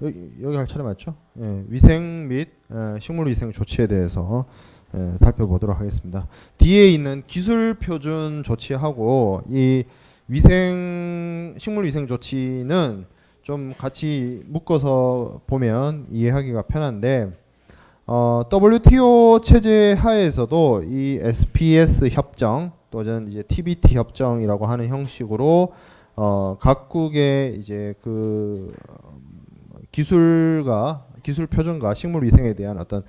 여기 할 차례 맞죠? 예, 위생 및 식물위생 조치에 대해서 살펴보도록 하겠습니다. 뒤에 있는 기술 표준 조치하고 이 식물위생 조치는 좀 같이 묶어서 보면 이해하기가 편한데 WTO 체제 하에서도 이 SPS 협정 또는 이제 TBT 협정이라고 하는 형식으로 각국의 이제 그 기술 표준과 식물 위생에 대한 어떤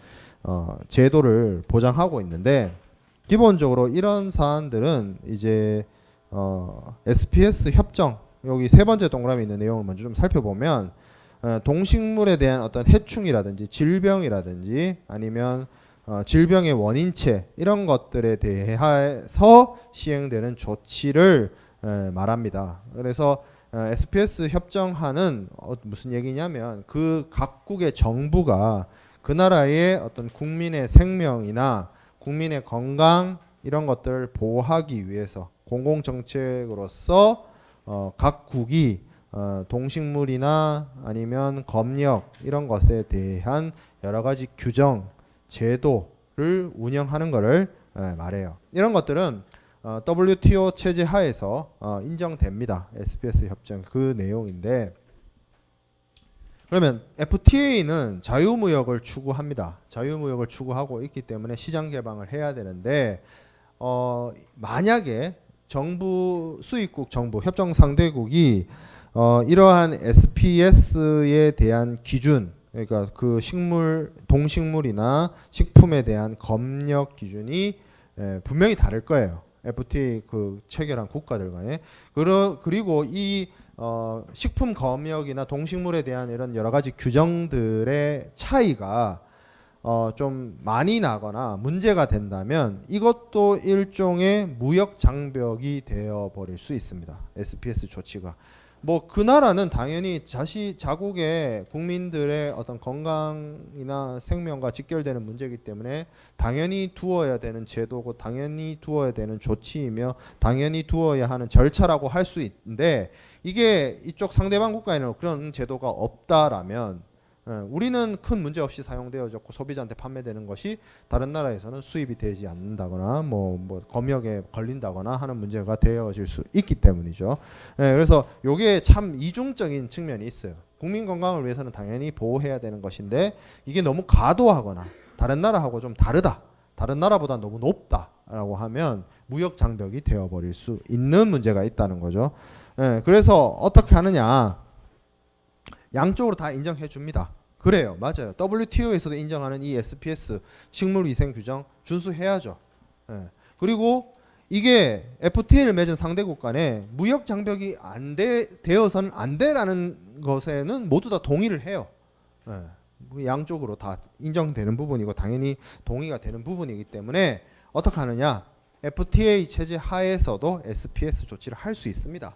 제도를 보장하고 있는데 기본적으로 이런 사안들은 이제 SPS 협정 여기 세 번째 동그라미 있는 내용을 먼저 좀 살펴보면 동식물에 대한 어떤 해충이라든지 질병이라든지 아니면 질병의 원인체 이런 것들에 대해서 시행되는 조치를 말합니다. 그래서 SPS 협정하는 무슨 얘기냐면 그 각국의 정부가 그 나라의 어떤 국민의 생명이나 국민의 건강 이런 것들을 보호하기 위해서 공공정책으로서 각국이 동식물이나 아니면 검역 이런 것에 대한 여러 가지 규정, 제도를 운영하는 것을 말해요. 이런 것들은 WTO 체제 하에서 인정됩니다. SPS 협정 그 내용인데 그러면 FTA는 자유무역을 추구합니다. 자유무역을 추구하고 있기 때문에 시장 개방을 해야 되는데 만약에 수입국 정부 협정 상대국이 이러한 SPS에 대한 기준 그러니까 그 동식물이나 식품에 대한 검역 기준이 분명히 다를 거예요. FTA 그 체결한 국가들 간에 그리고 이 식품 검역이나 동식물에 대한 이런 여러 가지 규정들의 차이가 좀 많이 나거나 문제가 된다면 이것도 일종의 무역 장벽이 되어 버릴 수 있습니다. SPS 조치가. 뭐 그 나라는 당연히 자국의 국민들의 어떤 건강이나 생명과 직결되는 문제이기 때문에 당연히 두어야 되는 제도고 당연히 두어야 되는 조치이며 당연히 두어야 하는 절차라고 할 수 있는데 이게 이쪽 상대방 국가에는 그런 제도가 없다라면 우리는 큰 문제 없이 사용되어졌고 소비자한테 판매되는 것이 다른 나라에서는 수입이 되지 않는다거나 뭐 검역에 걸린다거나 하는 문제가 되어질 수 있기 때문이죠. 그래서 이게 참 이중적인 측면이 있어요. 국민 건강을 위해서는 당연히 보호해야 되는 것인데 이게 너무 과도하거나 다른 나라하고 좀 다르다. 다른 나라보다 너무 높다라고 하면 무역 장벽이 되어버릴 수 있는 문제가 있다는 거죠. 그래서 어떻게 하느냐. 양쪽으로 다 인정해 줍니다. 그래요. 맞아요. WTO에서도 인정하는 이 SPS 식물위생 규정 준수해야죠. 그리고 이게 FTA를 맺은 상대국 간에 무역 장벽이 되어서는 안 돼라는 것에는 모두 다 동의를 해요. 양쪽으로 다 인정되는 부분이고 당연히 동의가 되는 부분이기 때문에 어떻게 하느냐. FTA 체제 하에서도 SPS 조치를 할 수 있습니다.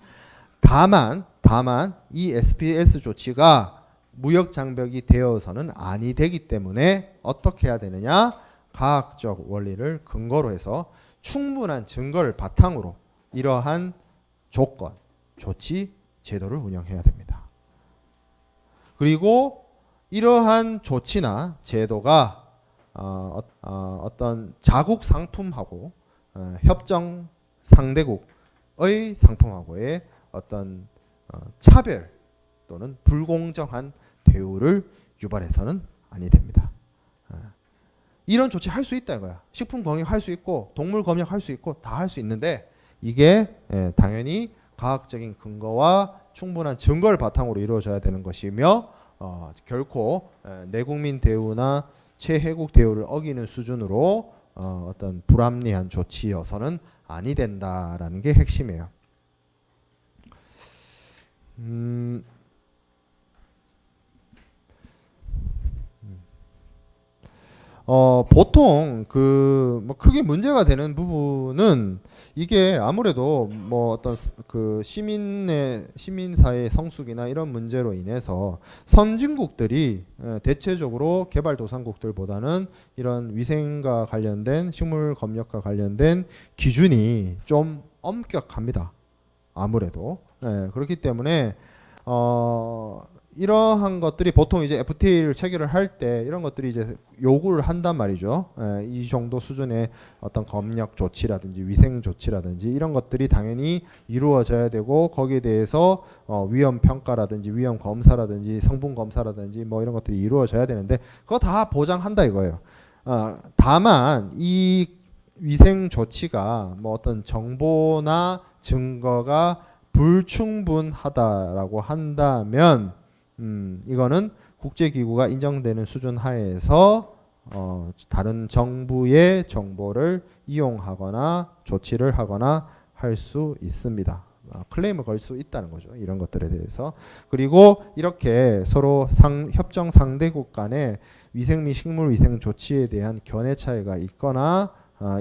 다만 이 SPS 조치가 무역 장벽이 되어서는 아니 되기 때문에 어떻게 해야 되느냐? 과학적 원리를 근거로 해서 충분한 증거를 바탕으로 이러한 조건, 조치, 제도를 운영해야 됩니다. 그리고 이러한 조치나 제도가 어떤 자국 상품하고 협정 상대국의 상품하고의 어떤 차별 또는 불공정한 대우를 유발해서는 아니 됩니다. 이런 조치 할 수 있다 이거야. 식품 검역 할 수 있고 동물 검역 할 수 있고 다 할 수 있는데 이게 당연히 과학적인 근거와 충분한 증거를 바탕으로 이루어져야 되는 것이며 결코 내국민 대우나 최혜국 대우를 어기는 수준으로 어떤 불합리한 조치여서는 아니 된다라는 게 핵심이에요. 보통 뭐 크게 문제가 되는 부분은 이게 아무래도 뭐 어떤 그 시민사회의 성숙이나 이런 문제로 인해서 선진국들이 대체적으로 개발도상국들보다는 이런 위생과 관련된 식물 검역과 관련된 기준이 좀 엄격합니다. 아무래도 그렇기 때문에 이러한 것들이 보통 이제 FTA를 체결을 할 때 이런 것들이 이제 요구를 한단 말이죠. 이 정도 수준의 어떤 검역 조치라든지 위생 조치라든지 이런 것들이 당연히 이루어져야 되고 거기에 대해서 위험 평가라든지 위험 검사라든지 성분 검사라든지 뭐 이런 것들이 이루어져야 되는데 그거 다 보장한다 이거예요. 다만 이 위생 조치가 뭐 어떤 정보나 증거가 불충분하다라고 한다면 이거는 국제기구가 인정되는 수준 하에서 다른 정부의 정보를 이용하거나 조치를 하거나 할 수 있습니다. 클레임을 걸 수 있다는 거죠. 이런 것들에 대해서. 그리고 이렇게 서로 협정 상대국 간에 위생 및 식물 위생 조치에 대한 견해 차이가 있거나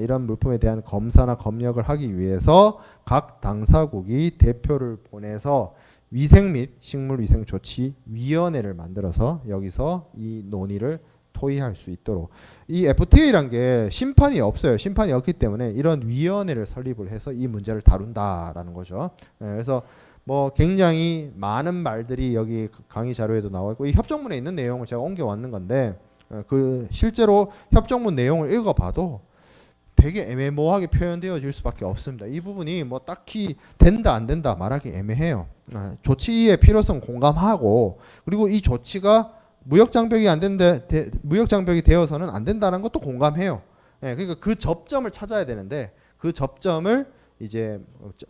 이런 물품에 대한 검사나 검역을 하기 위해서 각 당사국이 대표를 보내서 위생 및 식물 위생 조치 위원회를 만들어서 여기서 이 논의를 토의할 수 있도록 이 FTA란 게 심판이 없어요. 심판이 없기 때문에 이런 위원회를 설립을 해서 이 문제를 다룬다라는 거죠. 그래서 뭐 굉장히 많은 말들이 여기 강의 자료에도 나와 있고 이 협정문에 있는 내용을 제가 옮겨왔는 건데 그 실제로 협정문 내용을 읽어봐도 되게 애매모호하게 표현되어질 수밖에 없습니다. 이 부분이 뭐 딱히 된다 안 된다 말하기 애매해요. 조치의 필요성 공감하고 그리고 이 조치가 무역 장벽이 안 된다, 무역 장벽이 되어서는 안 된다는 것도 공감해요. 그러니까 그 접점을 찾아야 되는데 그 접점을 이제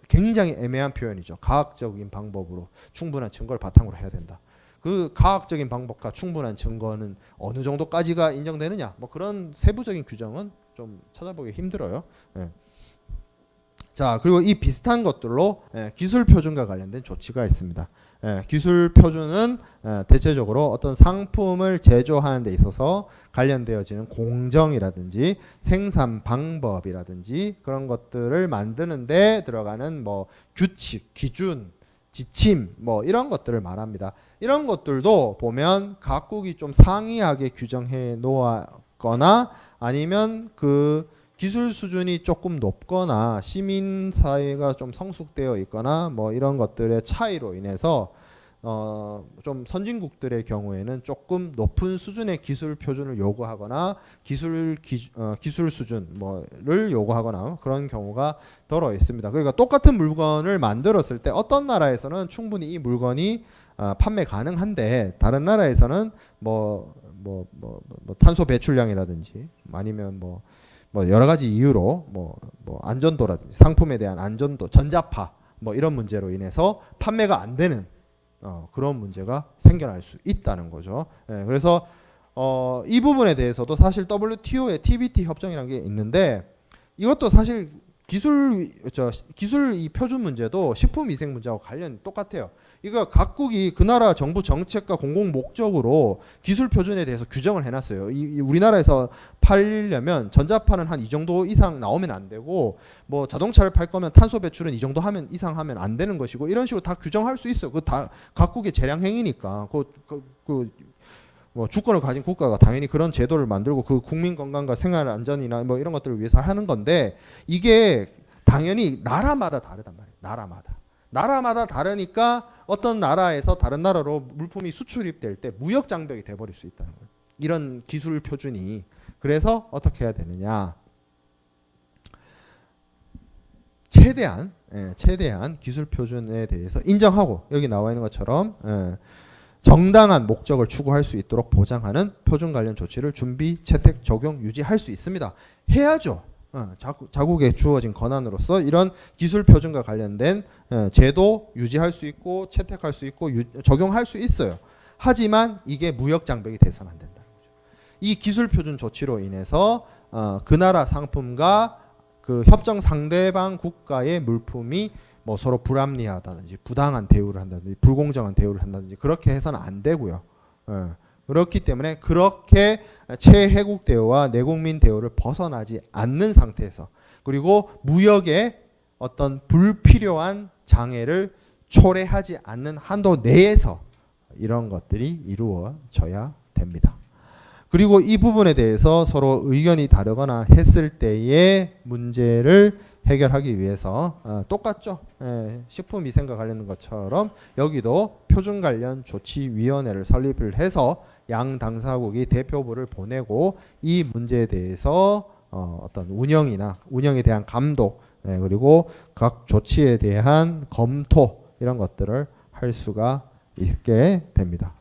굉장히 애매한 표현이죠. 과학적인 방법으로 충분한 증거를 바탕으로 해야 된다. 그 과학적인 방법과 충분한 증거는 어느 정도까지가 인정되느냐 뭐 그런 세부적인 규정은 좀 찾아보기 힘들어요. 자 그리고 이 비슷한 것들로 기술 표준과 관련된 조치가 있습니다. 기술 표준은 대체적으로 어떤 상품을 제조하는 데 있어서 관련되어지는 공정이라든지 생산 방법이라든지 그런 것들을 만드는 데 들어가는 뭐 규칙, 기준, 지침 뭐 이런 것들을 말합니다. 이런 것들도 보면 각국이 좀 상이하게 규정해 놓았거나 아니면 그 기술 수준이 조금 높거나 시민 사회가 좀 성숙되어 있거나 뭐 이런 것들의 차이로 인해서 좀 선진국들의 경우에는 조금 높은 수준의 기술 표준을 요구하거나 기술 수준 뭐를 요구하거나 그런 경우가 더러 있습니다. 그러니까 똑같은 물건을 만들었을 때 어떤 나라에서는 충분히 이 물건이 판매 가능한데 다른 나라에서는 뭐 탄소 배출량이라든지 아니면 뭐 여러 가지 이유로 뭐 안전도라든지 상품에 대한 안전도, 전자파 뭐 이런 문제로 인해서 판매가 안 되는 그런 문제가 생겨날 수 있다는 거죠. 그래서 이 부분에 대해서도 사실 WTO의 TBT 협정이라는 게 있는데 이것도 사실 기술 이 표준 문제도 식품 위생 문제하고 관련 똑같아요. 이거 각국이 그 나라 정부 정책과 공공 목적으로 기술 표준에 대해서 규정을 해놨어요. 우리나라에서 팔려면 전자파는 한 이 정도 이상 나오면 안 되고 뭐 자동차를 팔 거면 탄소 배출은 이 정도 이상 하면 안 되는 것이고 이런 식으로 다 규정할 수 있어요. 그 다 각국의 재량 행위니까 뭐 주권을 가진 국가가 당연히 그런 제도를 만들고 그 국민 건강과 생활 안전이나 뭐 이런 것들을 위해서 하는 건데 이게 당연히 나라마다 다르단 말이에요. 나라마다 다르니까 어떤 나라에서 다른 나라로 물품이 수출입될 때 무역 장벽이 돼버릴 수 있다는 거예요. 이런 기술 표준이. 그래서 어떻게 해야 되느냐. 최대한 기술 표준에 대해서 인정하고 여기 나와 있는 것처럼 정당한 목적을 추구할 수 있도록 보장하는 표준 관련 조치를 준비, 채택, 적용, 유지할 수 있습니다. 해야죠. 자국에 주어진 권한으로서 이런 기술 표준과 관련된 제도 유지할 수 있고 채택할 수 있고 적용할 수 있어요. 하지만 이게 무역 장벽이 돼서는 안 된다는 거죠. 이 기술 표준 조치로 인해서 그 나라 상품과 그 협정 상대방 국가의 물품이 뭐 서로 불합리하다든지 부당한 대우를 한다든지 불공정한 대우를 한다든지 그렇게 해서는 안 되고요. 그렇기 때문에 그렇게 최혜국 대우와 내국민 대우를 벗어나지 않는 상태에서 그리고 무역에 어떤 불필요한 장애를 초래하지 않는 한도 내에서 이런 것들이 이루어져야 됩니다. 그리고 이 부분에 대해서 서로 의견이 다르거나 했을 때의 문제를 해결하기 위해서 똑같죠. 식품위생과 관련된 것처럼 여기도 표준 관련 조치위원회를 설립을 해서 양 당사국이 대표부를 보내고 이 문제에 대해서 어떤 운영에 대한 감독, 그리고 각 조치에 대한 검토 이런 것들을 할 수가 있게 됩니다.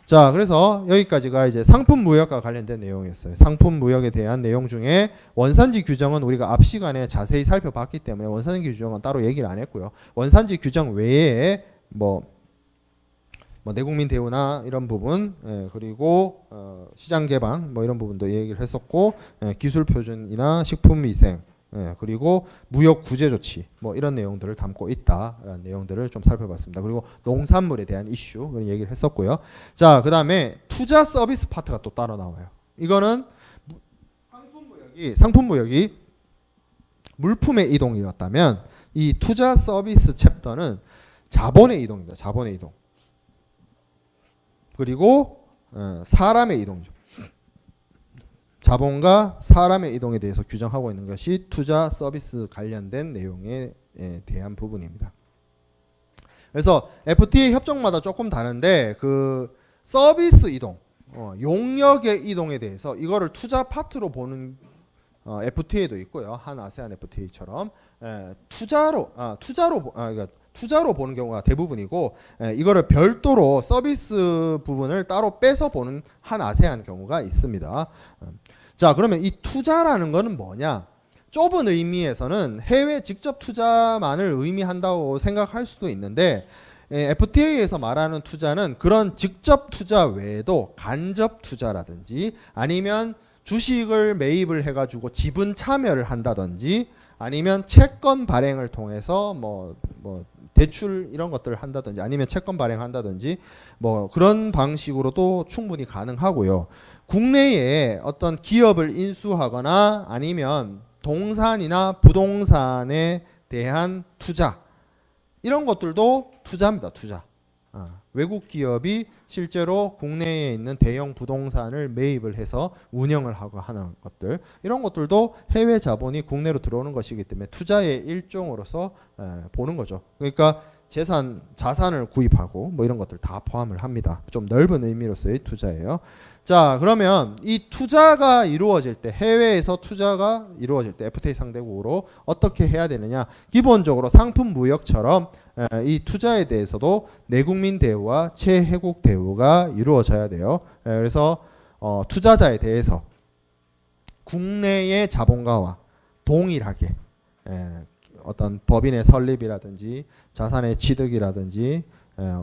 자, 그래서 여기까지가 이제 상품 무역과 관련된 내용이었어요. 상품 무역에 대한 내용 중에 원산지 규정은 우리가 앞 시간에 자세히 살펴봤기 때문에 원산지 규정은 따로 얘기를 안 했고요. 원산지 규정 외에 뭐 내국민 대우나 이런 부분, 그리고 시장 개방 뭐 이런 부분도 얘기를 했었고, 기술 표준이나 식품 위생, 그리고 무역 구제 조치 뭐 이런 내용들을 담고 있다라는 내용들을 좀 살펴봤습니다. 그리고 농산물에 대한 이슈 그런 얘기를 했었고요. 자, 그다음에 투자 서비스 파트가 또 따로 나와요. 이거는 상품 무역이 물품의 이동이었다면 이 투자 서비스 챕터는 자본의 이동입니다. 자본의 이동. 그리고 사람의 이동이죠. 자본과 사람의 이동에 대해서 규정하고 있는 것이 투자 서비스 관련된 내용에 대한 부분입니다. 그래서 FTA 협정마다 조금 다른데 그 서비스 이동, 용역의 이동에 대해서 이거를 투자 파트로 보는 FTA도 있고요. 한 아세안 FTA처럼 투자로 보는 경우가 대부분이고, 이거를 별도로 서비스 부분을 따로 빼서 보는 한 아세안 경우가 있습니다. 자, 그러면 이 투자라는 거는 뭐냐? 좁은 의미에서는 해외 직접 투자만을 의미한다고 생각할 수도 있는데, FTA에서 말하는 투자는 그런 직접 투자 외에도 간접 투자라든지 아니면 주식을 매입을 해가지고 지분 참여를 한다든지 아니면 채권 발행을 통해서 뭐 대출 이런 것들을 한다든지 아니면 채권 발행한다든지 뭐 그런 방식으로도 충분히 가능하고요. 국내에 어떤 기업을 인수하거나 아니면 동산이나 부동산에 대한 투자 이런 것들도 투자입니다. 투자. 외국 기업이 실제로 국내에 있는 대형 부동산을 매입을 해서 운영을 하고 하는 것들 이런 것들도 해외 자본이 국내로 들어오는 것이기 때문에 투자의 일종으로서 보는 거죠. 그러니까 자산을 구입하고 뭐 이런 것들 다 포함을 합니다. 좀 넓은 의미로서의 투자예요. 자, 그러면 이 투자가 이루어질 때 해외에서 투자가 이루어질 때 FTA 상대국으로 어떻게 해야 되느냐? 기본적으로 상품 무역처럼 이 투자에 대해서도 내국민 대우와 최혜국 대우가 이루어져야 돼요. 그래서 투자자에 대해서 국내의 자본가와 동일하게 어떤 법인의 설립이라든지 자산의 취득이라든지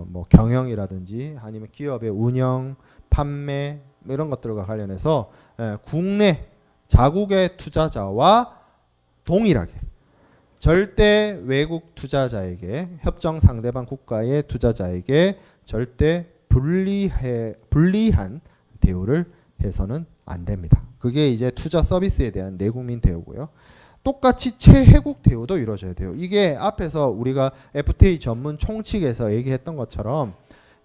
뭐 경영이라든지 아니면 기업의 운영, 판매 이런 것들과 관련해서 국내 자국의 투자자와 동일하게 절대 외국 투자자에게 협정 상대방 국가의 투자자에게 절대 불리한 대우를 해서는 안 됩니다. 그게 이제 투자 서비스에 대한 내국민 대우고요. 똑같이 최혜국 대우도 이루어져야 돼요. 이게 앞에서 우리가 FTA 전문 총칙에서 얘기했던 것처럼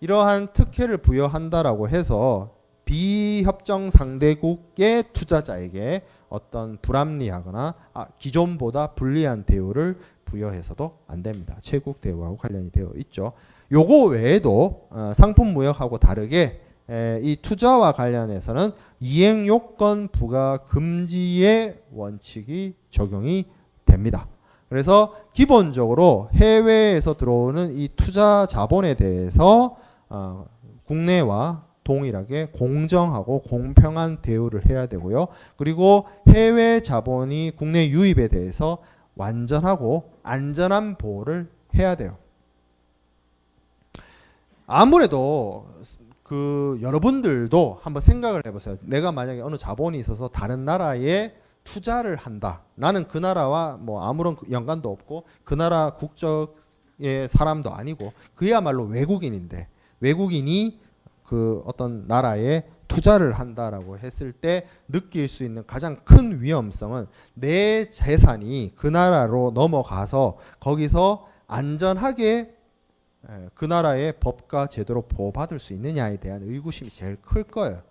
이러한 특혜를 부여한다라고 해서 비협정 상대국의 투자자에게 어떤 불합리하거나 기존보다 불리한 대우를 부여해서도 안 됩니다. 최국 대우하고 관련이 되어 있죠. 요거 외에도 상품 무역하고 다르게 이 투자와 관련해서는 이행 요건 부과 금지의 원칙이 적용이 됩니다. 그래서 기본적으로 해외에서 들어오는 이 투자 자본에 대해서 국내와 동일하게 공정하고 공평한 대우를 해야 되고요. 그리고 해외 자본이 국내 유입에 대해서 완전하고 안전한 보호를 해야 돼요. 아무래도 여러분들도 한번 생각을 해보세요. 내가 만약에 어느 자본이 있어서 다른 나라에 투자를 한다. 나는 그 나라와 뭐 아무런 연관도 없고 그 나라 국적의 사람도 아니고 그야말로 외국인인데 외국인이 그 어떤 나라에 투자를 한다라고 했을 때 느낄 수 있는 가장 큰 위험성은 내 재산이 그 나라로 넘어가서 거기서 안전하게 그 나라의 법과 제도로 보호받을 수 있느냐에 대한 의구심이 제일 클 거예요.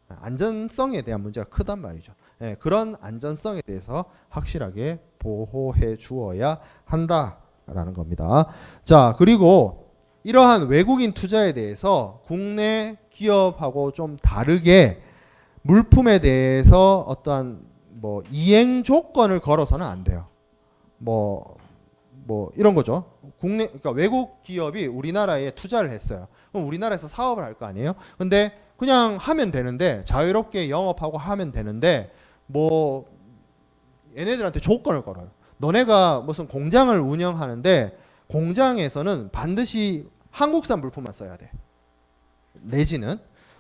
안전성에 대한 문제가 크단 말이죠. 그런 안전성에 대해서 확실하게 보호해 주어야 한다라는 겁니다. 자, 그리고 이러한 외국인 투자에 대해서 국내 기업하고 좀 다르게 물품에 대해서 어떠한 뭐 이행 조건을 걸어서는 안 돼요. 뭐 이런 거죠. 그러니까 외국 기업이 우리나라에 투자를 했어요. 그럼 우리나라에서 사업을 할 거 아니에요? 근데 그냥 하면 되는데, 자유롭게 영업하고 하면 되는데, 뭐 얘네들한테 조건을 걸어요. 너네가 무슨 공장을 운영하는데 공장에서는 반드시 한국산 물품만 써야 돼. 내지는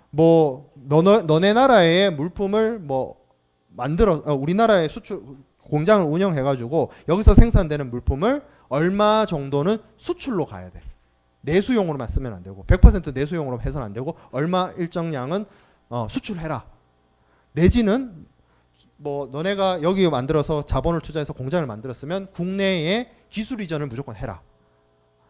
뭐 너네 나라의 물품을 뭐 만들어 우리나라에 수출 공장을 운영해 가지고 여기서 생산되는 물품을 얼마 정도는 수출로 가야 돼. 내수용으로만 쓰면 안 되고 100% 내수용으로 해서는 안 되고 얼마 일정량은 수출해라. 내지는 뭐 너네가 여기 만들어서 자본을 투자해서 공장을 만들었으면 국내에 기술 이전을 무조건 해라.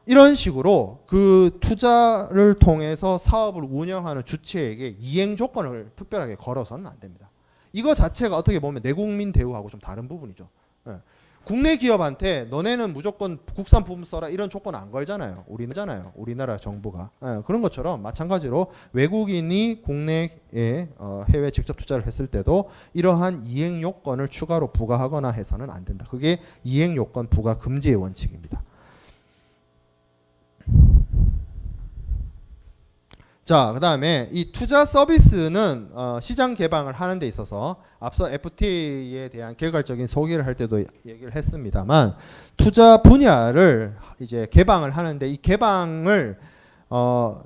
이런 식으로 그 투자를 통해서 사업을 운영하는 주체에게 이행 조건을 특별하게 걸어서는 안 됩니다. 이거 자체가 어떻게 보면 내국민 대우하고 좀 다른 부분이죠. 예. 국내 기업한테 너네는 무조건 국산 부품 써라 이런 조건 안 걸잖아요. 우리나라 정부가. 예. 그런 것처럼 마찬가지로 외국인이 국내에 해외 직접 투자를 했을 때도 이러한 이행 요건을 추가로 부과하거나 해서는 안 된다. 그게 이행 요건 부과 금지의 원칙입니다. 자, 그 다음에 이 투자 서비스는 시장 개방을 하는 데 있어서 앞서 FTA에 대한 개괄적인 소개를 할 때도 얘기를 했습니다만, 투자 분야를 이제 개방을 하는데 이 개방을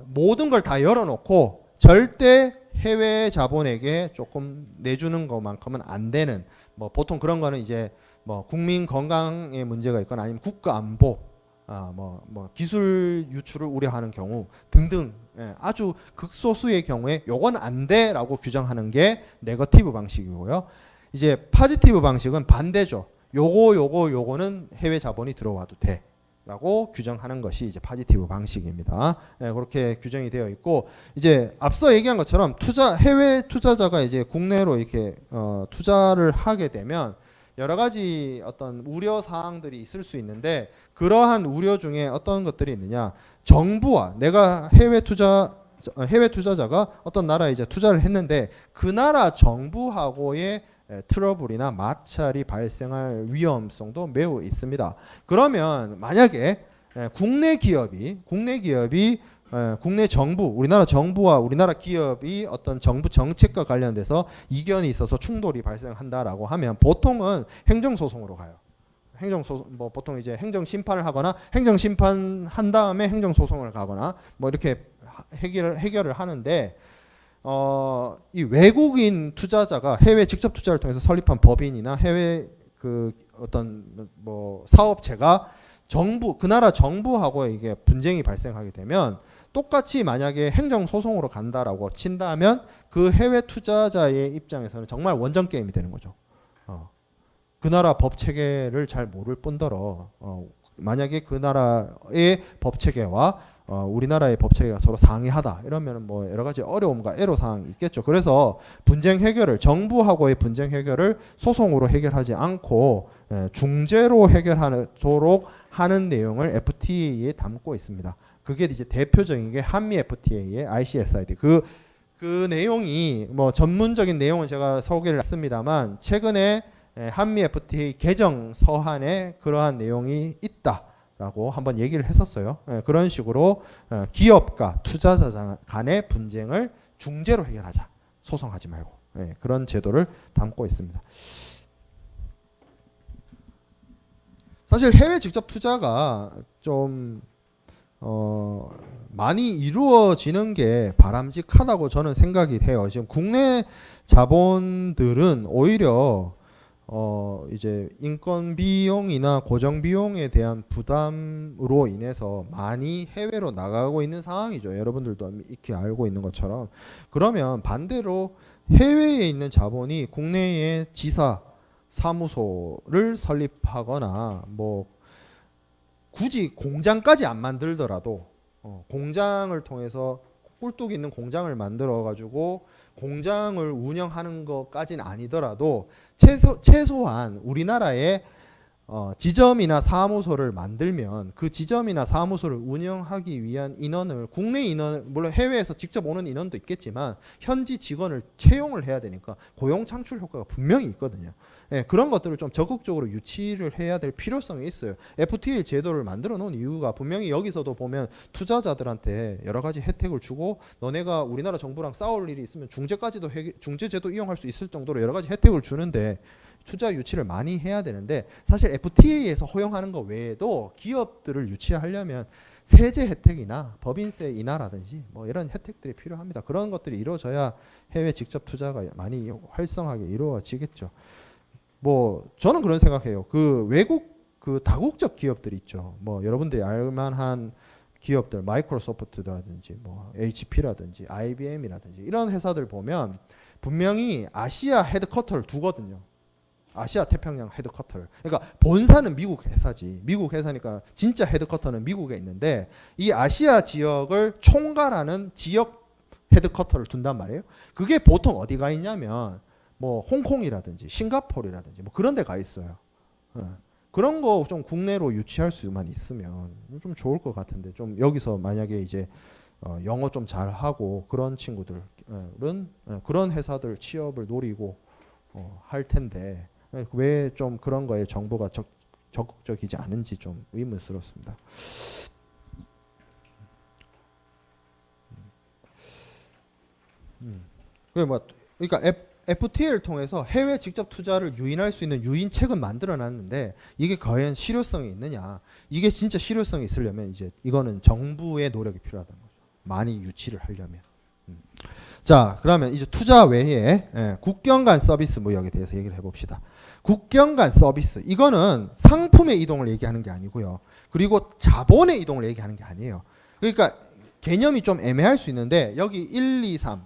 모든 걸 다 열어놓고 절대 해외 자본에게 조금 내주는 것만큼은 안 되는, 뭐 보통 그런 거는 이제 뭐 국민 건강에 문제가 있거나 아니면 국가 안보, 뭐 기술 유출을 우려하는 경우 등등, 예, 아주 극소수의 경우에 요건 안 돼라고 규정하는 게 네거티브 방식이고요. 이제 파지티브 방식은 반대죠. 요거는 해외 자본이 들어와도 돼라고 규정하는 것이 이제 파지티브 방식입니다. 예, 그렇게 규정이 되어 있고, 이제 앞서 얘기한 것처럼 해외 투자자가 이제 국내로 이렇게 투자를 하게 되면 여러 가지 어떤 우려 사항들이 있을 수 있는데, 그러한 우려 중에 어떤 것들이 있느냐, 정부와 내가 해외 투자자가 어떤 나라에 이제 투자를 했는데 그 나라 정부하고의 트러블이나 마찰이 발생할 위험성도 매우 있습니다. 그러면 만약에 국내 기업이 국내 정부, 우리나라 정부와 우리나라 기업이 어떤 정부 정책과 관련돼서 이견이 있어서 충돌이 발생한다라고 하면 보통은 행정소송으로 가요. 뭐 보통 이제 행정심판을 하거나 행정심판 한 다음에 행정소송을 가거나 뭐 이렇게 해결을 하는데, 이 외국인 투자자가 해외 직접 투자를 통해서 설립한 법인이나 해외 그 어떤 뭐 사업체가 그 나라 정부하고 이게 분쟁이 발생하게 되면 똑같이 만약에 행정소송으로 간다라고 친다면 그 해외 투자자의 입장에서는 정말 원정 게임이 되는 거죠. 그 나라 법 체계를 잘 모를 뿐더러 만약에 그 나라의 법 체계와 우리나라의 법 체계가 서로 상이하다 이러면 뭐 여러 가지 어려움과 애로 사항이 있겠죠. 그래서 분쟁 해결을, 정부하고의 분쟁 해결을 소송으로 해결하지 않고 중재로 해결하도록 하는 내용을 FTA에 담고 있습니다. 그게 이제 대표적인 게 한미 FTA의 ICSID. 그 내용이 뭐 전문적인 내용은 제가 소개를 했습니다만, 최근에 한미 FTA 개정 서한에 그러한 내용이 있다라고 한번 얘기를 했었어요. 그런 식으로 기업과 투자자 간의 분쟁을 중재로 해결하자. 소송하지 말고. 그런 제도를 담고 있습니다. 사실 해외 직접 투자가 좀 많이 이루어지는 게 바람직하다고 저는 생각이 돼요. 지금 국내 자본들은 오히려 이제 인건 비용이나 고정 비용에 대한 부담으로 인해서 많이 해외로 나가고 있는 상황이죠. 여러분들도 익히 알고 있는 것처럼. 그러면 반대로 해외에 있는 자본이 국내에 지사, 사무소를 설립하거나 뭐 굳이 공장까지 안 만들더라도 공장을 통해서 꿀뚝 있는 공장을 만들어 가지고 공장을 운영하는 것까지는 아니더라도 최소한 우리나라에 지점이나 사무소를 만들면 그 지점이나 사무소를 운영하기 위한 인원을 국내 인원 물론 해외에서 직접 오는 인원도 있겠지만 현지 직원을 채용을 해야 되니까 고용 창출 효과가 분명히 있거든요. 예, 그런 것들을 좀 적극적으로 유치를 해야 될 필요성이 있어요. FTA 제도를 만들어 놓은 이유가 분명히 여기서도 보면 투자자들한테 여러 가지 혜택을 주고 너네가 우리나라 정부랑 싸울 일이 있으면 중재까지도 중재제도 이용할 수 있을 정도로 여러 가지 혜택을 주는데 투자 유치를 많이 해야 되는데 사실 FTA에서 허용하는 것 외에도 기업들을 유치하려면 세제 혜택이나 법인세 인하라든지 뭐 이런 혜택들이 필요합니다. 그런 것들이 이루어져야 해외 직접 투자가 많이 활성하게 이루어지겠죠. 뭐 저는 그런 생각해요. 그 외국 그 다국적 기업들이 있죠. 뭐 여러분들이 알만한 기업들 마이크로소프트라든지 뭐 HP라든지 IBM이라든지 이런 회사들 보면 분명히 아시아 헤드쿼터를 두거든요. 아시아 태평양 헤드쿼터를. 그러니까 본사는 미국 회사지. 미국 회사니까 진짜 헤드쿼터는 미국에 있는데 이 아시아 지역을 총괄하는 지역 헤드쿼터를 둔단 말이에요. 그게 보통 어디가 있냐면 뭐 홍콩이라든지 싱가포르라든지 뭐 그런 데 가 있어요. 그런 거 좀 국내로 유치할 수만 있으면 좀 좋을 것 같은데 좀 여기서 만약에 이제 영어 좀 잘하고 그런 친구들은 그런 회사들 취업을 노리고 할 텐데 왜 좀 그런 거에 정부가 적극적이지 않은지 좀 의문스럽습니다. 그러니까 FTA를 통해서 해외 직접 투자를 유인할 수 있는 유인책은 만들어놨는데 이게 과연 실효성이 있느냐? 이게 진짜 실효성이 있으려면 이제 이거는 정부의 노력이 필요하다는 거죠. 많이 유치를 하려면. 자, 그러면 이제 투자 외에 국경 간 서비스 무역에 대해서 얘기를 해봅시다. 국경 간 서비스 이거는 상품의 이동을 얘기하는 게 아니고요. 그리고 자본의 이동을 얘기하는 게 아니에요. 그러니까 개념이 좀 애매할 수 있는데 여기 1, 2, 3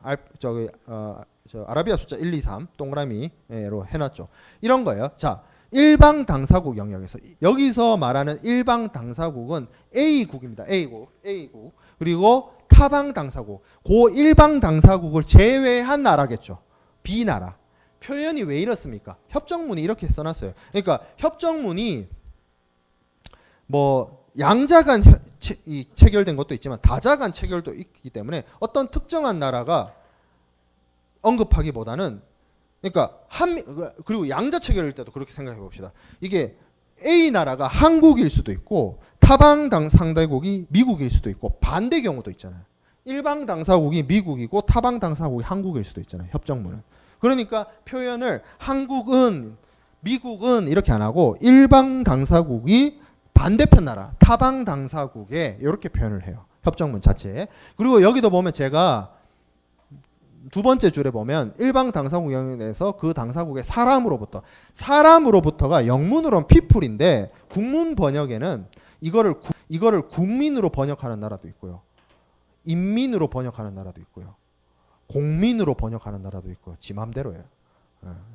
아라비아 숫자 1, 2, 3 동그라미로 해놨죠. 이런 거예요. 자, 일방 당사국 영역에서 여기서 말하는 일방 당사국은 A국입니다. A국. 그리고 타방 당사국. 그 일방 당사국을 제외한 나라겠죠. B나라. 표현이 왜 이렇습니까? 협정문이 이렇게 써놨어요. 그러니까 협정문이 뭐 양자간 체결된 것도 있지만 다자간 체결도 있기 때문에 어떤 특정한 나라가 언급하기보다는 그러니까 그리고 양자 체결일 때도 그렇게 생각해 봅시다. 이게 A 나라가 한국일 수도 있고 타방 상대국이 미국일 수도 있고 반대 경우도 있잖아요. 일방 당사국이 미국이고 타방 당사국이 한국일 수도 있잖아요. 협정문은. 그러니까 표현을 한국은 미국은 이렇게 안 하고 일방 당사국이 반대편 나라 타방 당사국에 이렇게 표현을 해요. 협정문 자체에. 그리고 여기도 보면 제가 두 번째 줄에 보면 일방 당사국 영역에서 그 당사국의 사람으로부터가 영문으로는 people인데 국문 번역에는 이거를 국민으로 번역하는 나라도 있고요. 인민으로 번역하는 나라도 있고요. 공민으로 번역하는 나라도 있고요. 지 맘대로예요.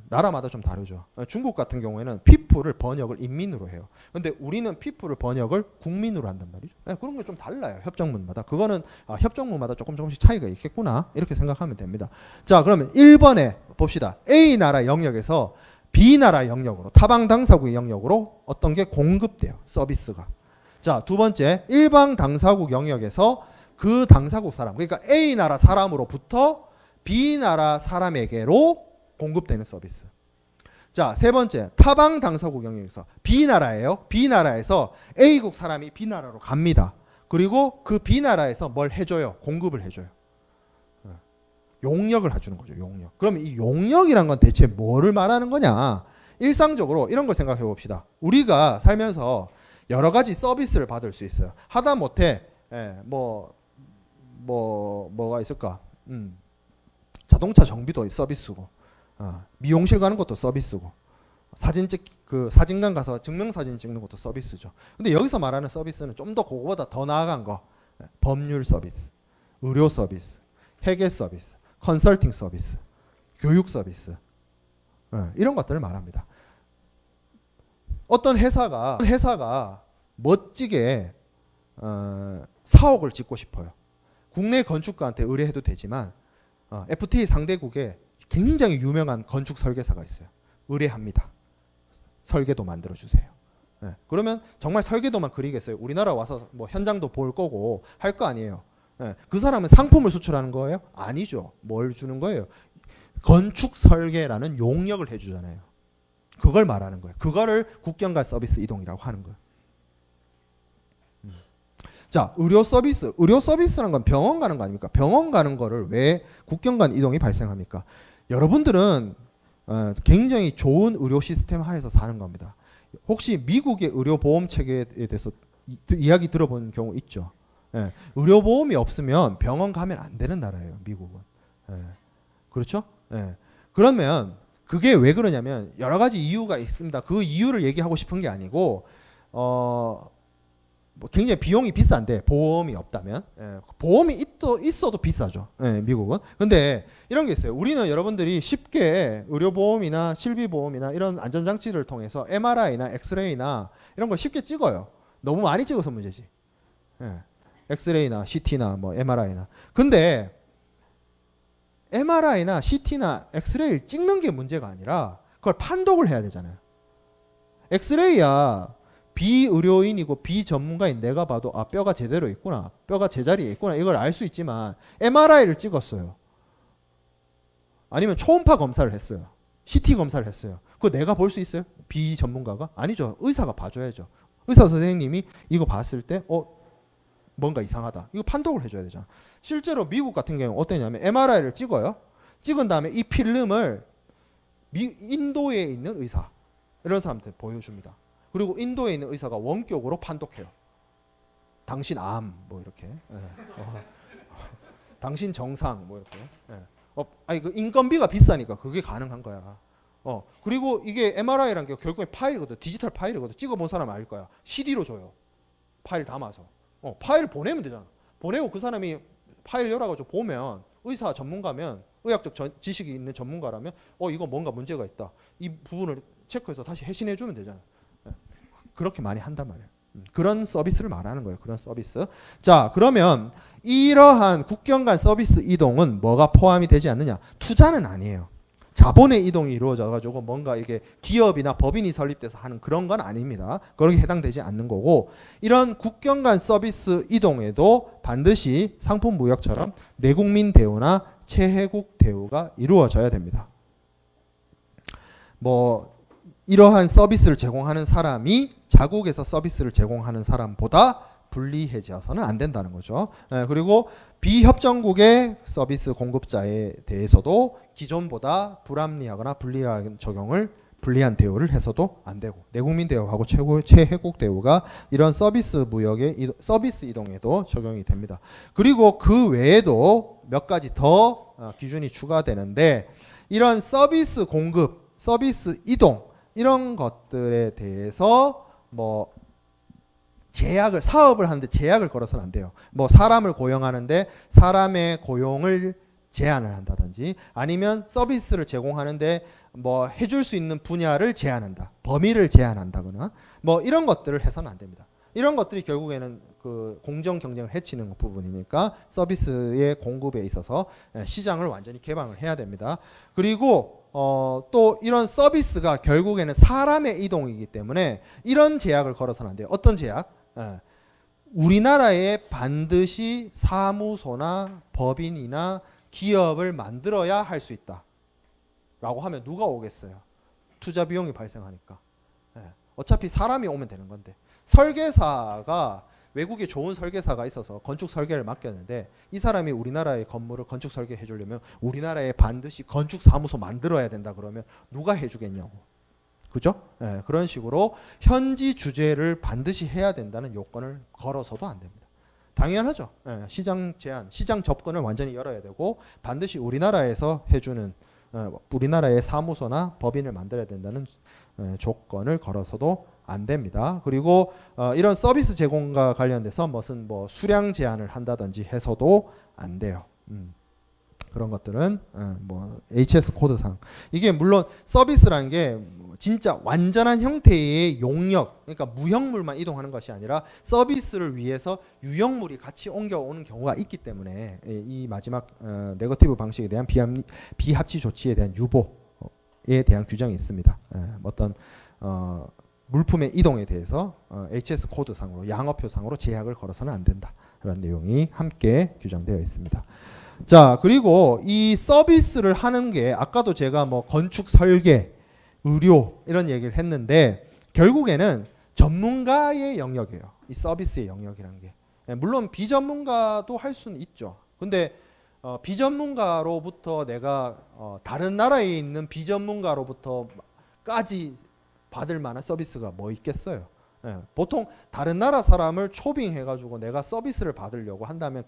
나라마다 좀 다르죠. 중국 같은 경우에는 people을 번역을 인민으로 해요. 근데 우리는 people을 번역을 국민으로 한단 말이죠. 그런 게 좀 달라요. 협정문마다. 그거는 협정문마다 조금씩 차이가 있겠구나. 이렇게 생각하면 됩니다. 자, 그러면 1번에 봅시다. A 나라 영역에서 B 나라 영역으로 타방 당사국의 영역으로 어떤 게 공급돼요. 서비스가. 자, 두 번째 일방 당사국 영역에서 그 당사국 사람 그러니까 A 나라 사람으로부터 B 나라 사람에게로 공급되는 서비스. 자, 세 번째 타방 당사국 영역에서 B나라예요. B나라에서 A국 사람이 B나라로 갑니다. 그리고 그 B나라에서 뭘 해줘요? 공급을 해줘요. 용역을 해주는 거죠. 용역. 그러면 이 용역이란 건 대체 뭐를 말하는 거냐? 일상적으로 이런 걸 생각해 봅시다. 우리가 살면서 여러 가지 서비스를 받을 수 있어요. 하다 못해 뭐가 있을까? 자동차 정비도 서비스고, 미용실 가는 것도 서비스고, 사진관 가서 증명사진 찍는 것도 서비스죠. 근데 여기서 말하는 서비스는 좀 더 그거보다 더 나아간 거, 법률 서비스, 의료 서비스, 회계 서비스, 컨설팅 서비스, 교육 서비스, 이런 것들을 말합니다. 어떤 회사가 멋지게 사옥을 짓고 싶어요. 국내 건축가한테 의뢰해도 되지만 FTA 상대국에 굉장히 유명한 건축 설계사가 있어요. 의뢰합니다. 설계도 만들어주세요. 예. 그러면 정말 설계도만 그리겠어요? 우리나라 와서 뭐 현장도 볼 거고 할 거 아니에요. 예. 그 사람은 상품을 수출하는 거예요? 아니죠. 뭘 주는 거예요? 건축 설계라는 용역을 해주잖아요. 그걸 말하는 거예요. 그거를 국경 간 서비스 이동이라고 하는 거예요. 자, 의료 서비스. 의료 서비스란 건 병원 가는 거 아닙니까? 병원 가는 거를 왜 국경 간 이동이 발생합니까? 여러분들은 굉장히 좋은 의료 시스템 하에서 사는 겁니다. 혹시 미국의 의료보험 체계에 대해서 이야기 들어본 경우 있죠? 예, 의료보험이 없으면 병원 가면 안 되는 나라예요, 미국은. 예, 그렇죠? 예, 그러면 그게 왜 그러냐면 여러 가지 이유가 있습니다. 그 이유를 얘기하고 싶은 게 아니고 뭐 굉장히 비용이 비싼데 보험이 없다면 보험이 있어도 비싸죠. 미국은. 근데 이런 게 있어요. 우리는 여러분들이 쉽게 의료보험이나 실비보험이나 이런 안전장치를 통해서 MRI나 엑스레이나 이런 걸 쉽게 찍어요. 너무 많이 찍어서 문제지. 엑스레이나 CT나 뭐 MRI나. 근데 MRI나 CT나 엑스레이를 찍는 게 문제가 아니라 그걸 판독을 해야 되잖아요. 엑스레이야 비의료인이고 비전문가인 내가 봐도 아 뼈가 제대로 있구나, 뼈가 제자리에 있구나 이걸 알 수 있지만 MRI를 찍었어요. 아니면 초음파 검사를 했어요. CT 검사를 했어요. 그거 내가 볼 수 있어요? 비전문가가? 아니죠. 의사가 봐줘야죠. 의사 선생님이 이거 봤을 때 뭔가 이상하다. 이거 판독을 해줘야 되잖아. 실제로 미국 같은 경우는 어떠냐면 MRI를 찍어요. 찍은 다음에 이 필름을 인도에 있는 의사 이런 사람한테 보여줍니다. 그리고 인도에 있는 의사가 원격으로 판독해요. 당신 암 뭐 이렇게, 당신 정상 뭐 이렇게. 아니 그 인건비가 비싸니까 그게 가능한 거야. 그리고 이게 MRI라는 게 결국에 파일이거든, 디지털 파일이거든. 찍어본 사람 알 거야. CD로 줘요. 파일 담아서. 파일 보내면 되잖아. 보내고 그 사람이 파일 열어가지고 보면 의사 전문가면 의학적 지식이 있는 전문가라면 이거 뭔가 문제가 있다. 이 부분을 체크해서 다시 회신해 주면 되잖아. 그렇게 많이 한단 말이에요. 그런 서비스를 말하는 거예요. 그런 서비스. 자, 그러면 이러한 국경 간 서비스 이동은 뭐가 포함이 되지 않느냐? 투자는 아니에요. 자본의 이동이 이루어져 가지고 뭔가 이게 기업이나 법인이 설립돼서 하는 그런 건 아닙니다. 거기에 해당되지 않는 거고, 이런 국경 간 서비스 이동에도 반드시 상품 무역처럼 내국민 대우나 체해국 대우가 이루어져야 됩니다. 뭐 이러한 서비스를 제공하는 사람이 자국에서 서비스를 제공하는 사람보다 불리해져서는 안 된다는 거죠. 그리고 비협정국의 서비스 공급자에 대해서도 기존보다 불합리하거나 불리한 대우를 해서도 안 되고, 내국민 대우하고 체해국 대우가 이런 서비스 무역의 서비스 이동에도 적용이 됩니다. 그리고 그 외에도 몇 가지 더 기준이 추가되는데, 이런 서비스 공급, 서비스 이동 이런 것들에 대해서 뭐 사업을 하는데 제약을 걸어서는 안 돼요. 뭐 사람을 고용하는데 사람의 고용을 제한을 한다든지, 아니면 서비스를 제공하는데 뭐 해줄 수 있는 분야를 제한한다, 범위를 제한한다거나 뭐 이런 것들을 해서는 안 됩니다. 이런 것들이 결국에는 그 공정 경쟁을 해치는 부분이니까 서비스의 공급에 있어서 시장을 완전히 개방을 해야 됩니다. 그리고 또 이런 서비스가 결국에는 사람의 이동이기 때문에 이런 제약을 걸어서는 안 돼요. 어떤 제약? 우리나라에 반드시 사무소나 법인이나 기업을 만들어야 할 수 있다 라고 하면 누가 오겠어요? 투자 비용이 발생하니까. 어차피 사람이 오면 되는 건데, 설계사가 외국에 좋은 설계사가 있어서 건축 설계를 맡겼는데 이 사람이 우리나라의 건물을 건축 설계해 주려면 우리나라에 반드시 건축 사무소 만들어야 된다 그러면 누가 해주겠냐고. 그죠? 그런 식으로 현지 주재를 반드시 해야 된다는 요건을 걸어서도 안 됩니다. 당연하죠. 시장 제한, 시장 접근을 완전히 열어야 되고 반드시 우리나라에서 해주는 우리나라의 사무소나 법인을 만들어야 된다는 조건을 걸어서도 안 됩니다. 그리고 이런 서비스 제공과 관련돼서 무슨 뭐 수량 제한을 한다든지 해서도 안 돼요. 그런 것들은 뭐 HS 코드상, 이게 물론 서비스라는 게 진짜 완전한 형태의 용역, 그러니까 무형물만 이동하는 것이 아니라 서비스를 위해서 유형물이 같이 옮겨오는 경우가 있기 때문에 이 마지막 네거티브 방식에 대한 비합치 조치에 대한 유보에 대한 규정이 있습니다. 어떤 물품의 이동에 대해서 HS 코드상으로 양어표상으로 제약을 걸어서는 안 된다라는 내용이 함께 규정되어 있습니다. 자, 그리고 이 서비스를 하는 게 아까도 제가 뭐 건축 설계, 의료 이런 얘기를 했는데 결국에는 전문가의 영역이에요. 이 서비스의 영역이라는 게. 물론 비전문가도 할 수는 있죠. 근데 비전문가로부터 내가 다른 나라에 있는 비전문가로부터까지 받을 만한 서비스가 뭐 있겠어요. 보통 다른 나라 사람을 초빙해가지고 내가 서비스를 받으려고 한다면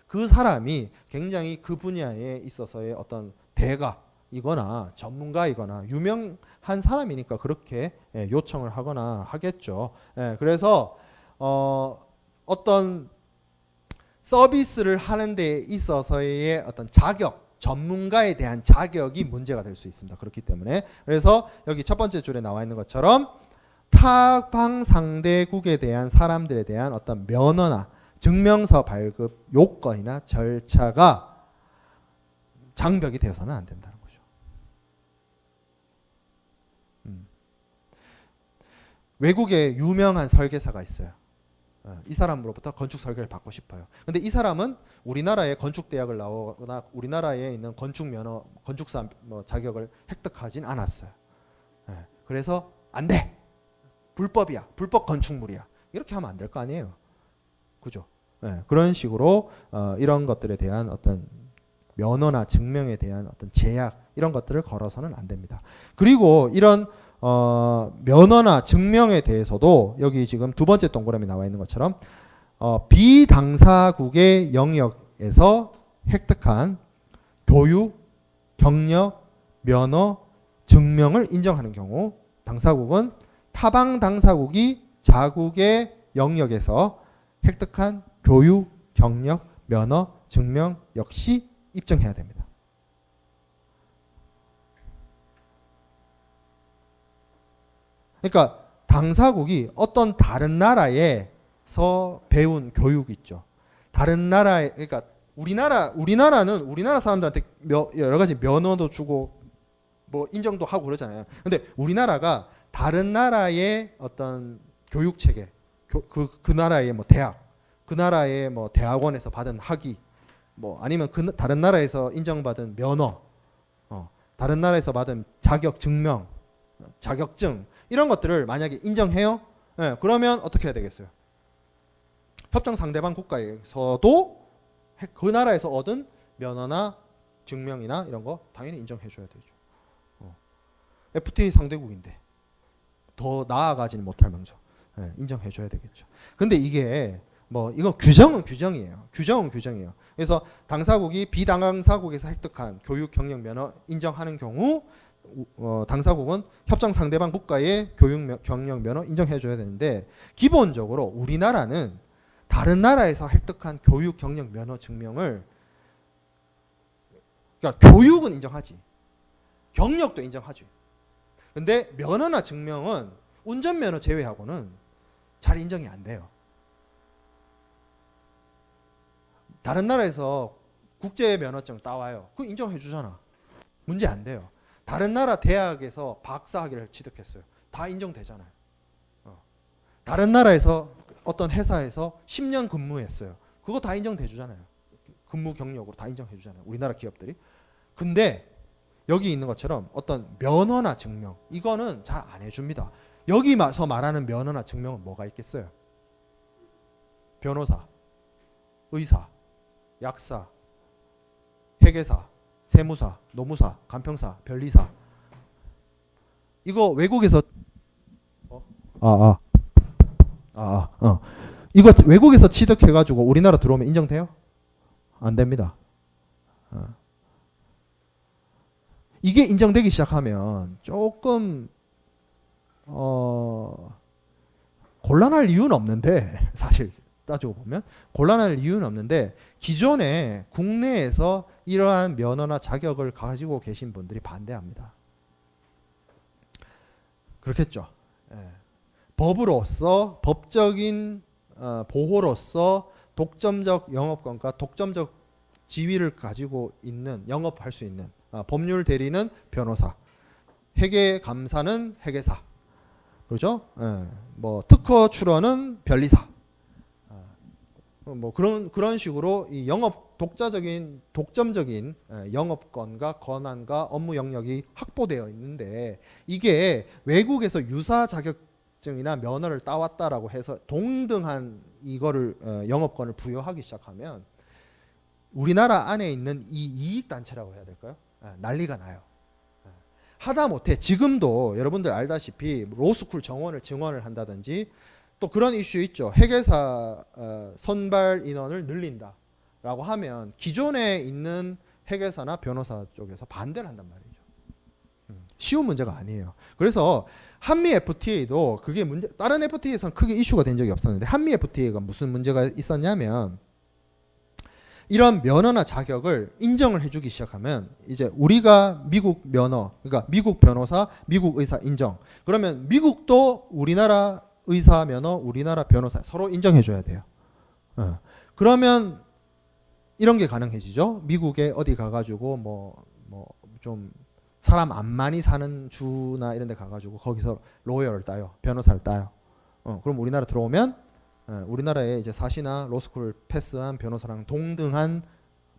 그 사람이 굉장히 그 분야에 있어서의 어떤 대가이거나 전문가이거나 유명한 사람이니까 그렇게 요청을 하거나 하겠죠. 그래서 어떤 서비스를 하는 데 있어서의 어떤 자격, 전문가에 대한 자격이 문제가 될 수 있습니다. 그렇기 때문에 그래서 여기 첫 번째 줄에 나와 있는 것처럼 타방 상대국에 대한 사람들에 대한 어떤 면허나 증명서 발급 요건이나 절차가 장벽이 되어서는 안 된다는 거죠. 외국에 유명한 설계사가 있어요. 이 사람으로부터 건축 설계를 받고 싶어요. 근데 이 사람은 우리나라의 건축 대학을 나오거나 우리나라에 있는 건축 면허, 건축사 자격을 획득하진 않았어요. 그래서 안 돼. 불법이야. 불법 건축물이야. 이렇게 하면 안 될 거 아니에요. 그죠? 그런 식으로 이런 것들에 대한 어떤 면허나 증명에 대한 어떤 제약 이런 것들을 걸어서는 안 됩니다. 그리고 이런 면허나 증명에 대해서도 여기 지금 두 번째 동그라미 나와 있는 것처럼 비당사국의 영역에서 획득한 교육, 경력, 면허, 증명을 인정하는 경우 당사국은 타방 당사국이 자국의 영역에서 획득한 교육, 경력, 면허, 증명 역시 입증해야 됩니다. 그러니까 당사국이 어떤 다른 나라에서 배운 교육이 있죠. 다른 나라에 그러니까 우리나라는 우리나라 사람들한테 여러 가지 면허도 주고 뭐 인정도 하고 그러잖아요. 근데 우리나라가 다른 나라의 어떤 교육 체계, 그 나라의 뭐 대학, 그 나라의 뭐 대학원에서 받은 학위, 뭐 아니면 다른 나라에서 인정받은 면허, 다른 나라에서 받은 자격 증명, 자격증 이런 것들을 만약에 인정해요. 그러면 어떻게 해야 되겠어요? 협정 상대방 국가에서도 그 나라에서 얻은 면허나 증명이나 이런 거 당연히 인정해 줘야 되죠. FTA 상대국인데 더 나아가지는 못할 망정 인정해 줘야 되겠죠. 근데 이게 뭐 이건 규정은 규정이에요. 규정은 규정이에요. 그래서 당사국이 비당사국에서 획득한 교육, 경력, 면허 인정하는 경우 당사국은 협정 상대방 국가의 교육, 경력, 면허 인정해 줘야 되는데 기본적으로 우리나라는 다른 나라에서 획득한 교육, 경력, 면허 증명을 그러니까 교육은 인정하지. 경력도 인정하지. 근데 면허나 증명은 운전면허 제외하고는 잘 인정이 안 돼요. 다른 나라에서 국제면허증 따와요. 그거 인정해 주잖아. 문제 안 돼요. 다른 나라 대학에서 박사학위를 취득했어요. 다 인정되잖아요. 다른 나라에서 어떤 회사에서 10년 근무했어요. 그거 다 인정돼 주잖아요. 근무 경력으로 다 인정해 주잖아요. 우리나라 기업들이. 근데 여기 있는 것처럼 어떤 면허나 증명 이거는 잘 안 해줍니다. 여기서 말하는 면허나 증명은 뭐가 있겠어요? 변호사, 의사, 약사, 회계사, 세무사, 노무사, 간평사, 변리사 이거 외국에서 이거 외국에서 취득해가지고 우리나라 들어오면 인정돼요? 안 됩니다. 이게 인정되기 시작하면 조금 곤란할 이유는 없는데 사실 따지고 보면 곤란할 이유는 없는데 기존에 국내에서 이러한 면허나 자격을 가지고 계신 분들이 반대합니다. 그렇겠죠. 법으로서 법적인 보호로서 독점적 영업권과 독점적 지위를 가지고 있는 영업할 수 있는 법률 대리는 변호사, 회계 감사는 회계사, 그렇죠? 예. 뭐 특허 출원은 변리사. 뭐 그런 식으로 이 영업 독점적인 영업권과 권한과 업무 영역이 확보되어 있는데, 이게 외국에서 유사 자격증이나 면허를 따왔다라고 해서 동등한 이거를 영업권을 부여하기 시작하면 우리나라 안에 있는 이 이익단체라고 해야 될까요? 난리가 나요. 하다못해 지금도 여러분들 알다시피 로스쿨 증원을 한다든지, 또 그런 이슈 있죠. 회계사 선발 인원을 늘린다라고 하면 기존에 있는 회계사나 변호사 쪽에서 반대를 한단 말이죠. 쉬운 문제가 아니에요. 그래서 한미 FTA도 그게 다른 FTA에서는 크게 이슈가 된 적이 없었는데, 한미 FTA가 무슨 문제가 있었냐면, 이런 면허나 자격을 인정을 해주기 시작하면 이제 우리가 미국 면허, 그러니까 미국 변호사, 미국 의사 인정. 그러면 미국도 우리나라 의사 면허, 우리나라 변호사 서로 인정해줘야 돼요. 그러면 이런 게 가능해지죠. 미국에 어디 가가지고 뭐 좀 사람 안 많이 사는 주나 이런 데 가가지고 거기서 로열을 따요. 변호사를 따요. 그럼 우리나라 들어오면 우리나라에 이제 사시나 로스쿨 패스한 변호사랑 동등한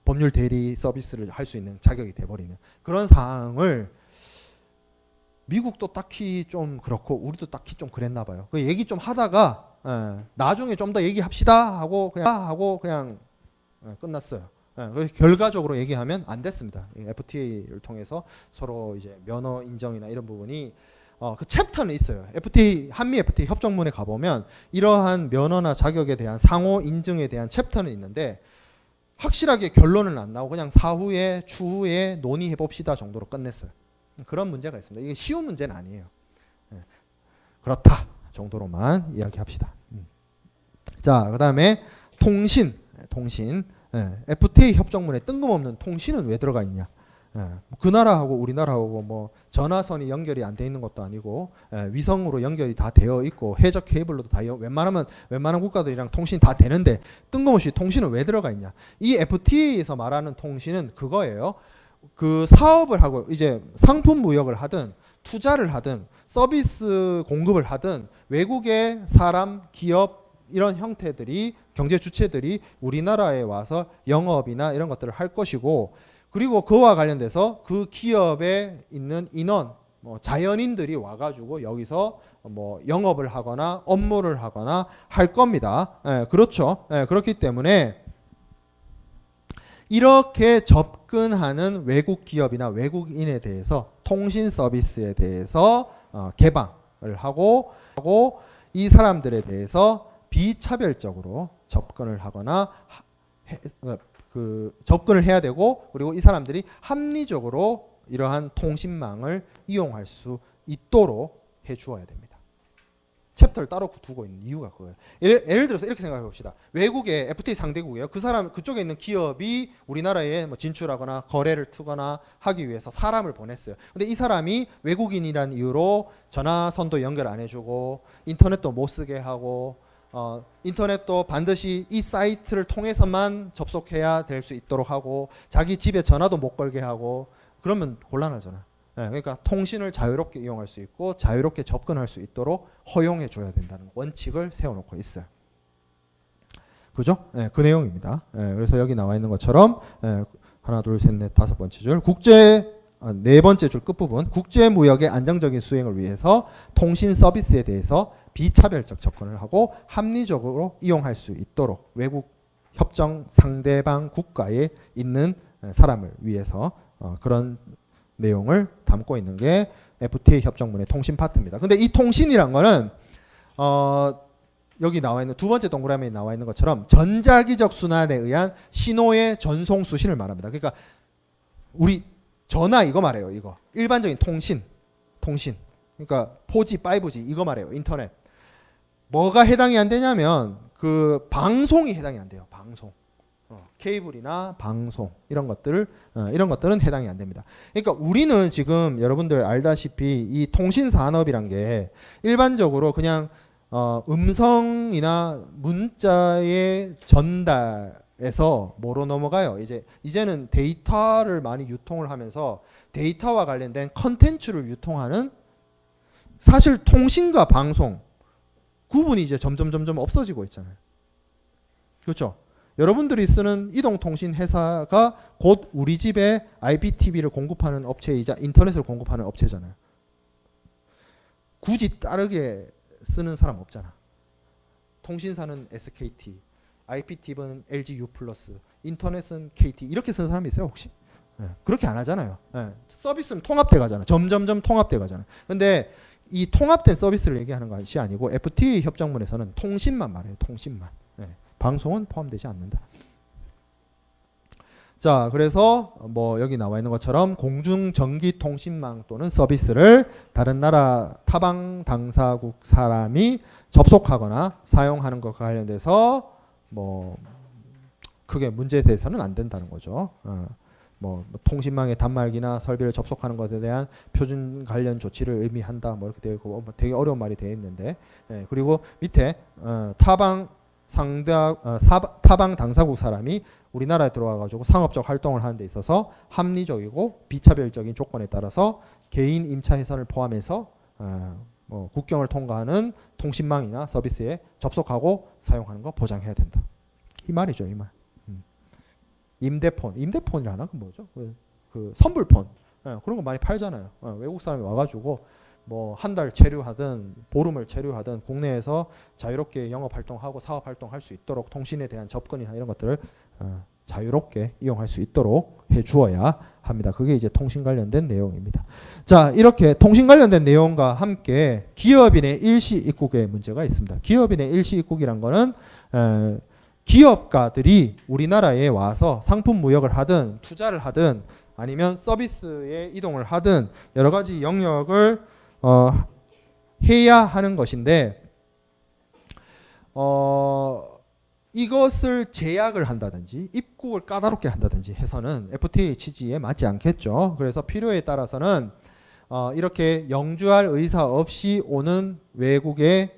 법률 대리 서비스를 할 수 있는 자격이 돼버리는 그런 상황을, 미국도 딱히 좀 그렇고 우리도 딱히 좀 그랬나 봐요. 그 얘기 좀 하다가 나중에 좀 더 얘기합시다 하고 그냥 끝났어요. 결과적으로 얘기하면 안 됐습니다. FTA를 통해서 서로 이제 면허 인정이나 이런 부분이 그 챕터는 있어요. FTA, 한미 FTA 협정문에 가보면 이러한 면허나 자격에 대한 상호 인증에 대한 챕터는 있는데, 확실하게 결론은 안 나오고 그냥 추후에 논의해 봅시다 정도로 끝냈어요. 그런 문제가 있습니다. 이게 쉬운 문제는 아니에요. 그렇다 정도로만 이야기합시다. 자, 그 다음에 통신. FTA 협정문에 뜬금없는 통신은 왜 들어가 있냐? 그 나라하고 우리나라하고 뭐 전화선이 연결이 안 돼 있는 것도 아니고, 위성으로 연결이 다 되어 있고 해적 케이블로도 다 웬만한 국가들이랑 통신 다 되는데 뜬금없이 통신은 왜 들어가 있냐? 이 FTA에서 말하는 통신은 그거예요. 그 사업을 하고 이제 상품 무역을 하든 투자를 하든 서비스 공급을 하든 외국의 사람, 기업 이런 형태들이, 경제 주체들이 우리나라에 와서 영업이나 이런 것들을 할 것이고, 그리고 그와 관련돼서 그 기업에 있는 인원, 자연인들이 와가지고 여기서 뭐 영업을 하거나 업무를 하거나 할 겁니다. 그렇죠. 그렇기 때문에 이렇게 접근하는 외국 기업이나 외국인에 대해서 통신 서비스에 대해서 개방을 하고 이 사람들에 대해서 비차별적으로 접근을 하거나 접근을 해야 되고, 그리고 이 사람들이 합리적으로 이러한 통신망을 이용할 수 있도록 해주어야 됩니다. 챕터를 따로 두고 있는 이유가 그거예요. 예를 들어서 이렇게 생각해 봅시다. 외국의 FTA 상대국이에요. 그쪽에 있는 기업이 우리나라에 뭐 진출하거나 거래를 투거나 하기 위해서 사람을 보냈어요. 근데 이 사람이 외국인이라는 이유로 전화선도 연결 안 해주고 인터넷도 못 쓰게 하고, 인터넷도 반드시 이 사이트를 통해서만 접속해야 될 수 있도록 하고, 자기 집에 전화도 못 걸게 하고, 그러면 곤란하잖아. 그러니까 통신을 자유롭게 이용할 수 있고 자유롭게 접근할 수 있도록 허용해 줘야 된다는 원칙을 세워놓고 있어요. 그죠? 그 내용입니다. 그래서 여기 나와 있는 것처럼 하나, 둘, 셋, 넷, 다섯 번째 줄 네 번째 줄 끝부분, 국제무역의 안정적인 수행을 위해서 통신 서비스에 대해서 비차별적 접근을 하고 합리적으로 이용할 수 있도록 외국 협정 상대방 국가에 있는 사람을 위해서 그런 내용을 담고 있는 게 FTA 협정문의 통신 파트입니다. 근데 이 통신이란 거는 여기 나와 있는 두 번째 동그라미에 나와 있는 것처럼 전자기적 순환에 의한 신호의 전송 수신을 말합니다. 그러니까 우리 전화 이거 말해요. 이거 일반적인 통신. 그러니까 4G, 5G 이거 말해요. 인터넷. 뭐가 해당이 안 되냐면 그 방송이 해당이 안 돼요. 방송. 케이블이나 방송 이런 것들은 해당이 안 됩니다. 그러니까 우리는 지금 여러분들 알다시피 이 통신 산업이란 게 일반적으로 그냥 음성이나 문자의 전달에서 뭐로 넘어가요? 이제는 데이터를 많이 유통을 하면서 데이터와 관련된 컨텐츠를 유통하는 사실 통신과 방송 구분이 이제 점점 없어지고 있잖아요. 그렇죠? 여러분들이 쓰는 이동통신 회사가 곧 우리 집에 IPTV를 공급하는 업체이자 인터넷을 공급하는 업체잖아요. 굳이 다르게 쓰는 사람 없잖아. 통신사는 SKT, IPTV는 LGU+, 인터넷은 KT 이렇게 쓰는 사람이 있어요 혹시? 네, 그렇게 안 하잖아요. 네, 서비스는 통합돼 가잖아. 점점 통합돼 가잖아. 근데 이 통합된 서비스를 얘기하는 것이 아니고 FTA 협정문에서는 통신만 말해요. 통신만. 네, 방송은 포함되지 않는다. 자, 그래서 뭐 여기 나와 있는 것처럼 공중전기통신망 또는 서비스를 다른 나라 타방 당사국 사람이 접속하거나 사용하는 것과 관련돼서 뭐 크게 문제에 대해서는 안 된다는 거죠. 뭐 통신망의 단말기나 설비를 접속하는 것에 대한 표준 관련 조치를 의미한다. 뭐 이렇게 되어 있고 뭐 되게 어려운 말이 되어 있는데, 예, 그리고 밑에 타방 당사국 사람이 우리나라에 들어와 가지고 상업적 활동을 하는 데 있어서 합리적이고 비차별적인 조건에 따라서 개인 임차 회선을 포함해서 뭐 국경을 통과하는 통신망이나 서비스에 접속하고 사용하는 거 보장해야 된다. 이 말이죠, 이 말. 임대폰이라 하나? 그 뭐죠? 그 선불폰. 예, 그런 거 많이 팔잖아요. 외국 사람이 와가지고 뭐 한 달 체류하든 보름을 체류하든 국내에서 자유롭게 영업 활동하고 사업 활동할 수 있도록 통신에 대한 접근이나 이런 것들을 자유롭게 이용할 수 있도록 해주어야 합니다. 그게 이제 통신 관련된 내용입니다. 자, 이렇게 통신 관련된 내용과 함께 기업인의 일시 입국의 문제가 있습니다. 기업인의 일시 입국이란 거는 기업가들이 우리나라에 와서 상품 무역을 하든 투자를 하든 아니면 서비스에 이동을 하든 여러 가지 영역을 해야 하는 것인데 이것을 제약을 한다든지 입국을 까다롭게 한다든지 해서는 FTA 취지에 맞지 않겠죠. 그래서 필요에 따라서는 이렇게 영주할 의사 없이 오는 외국의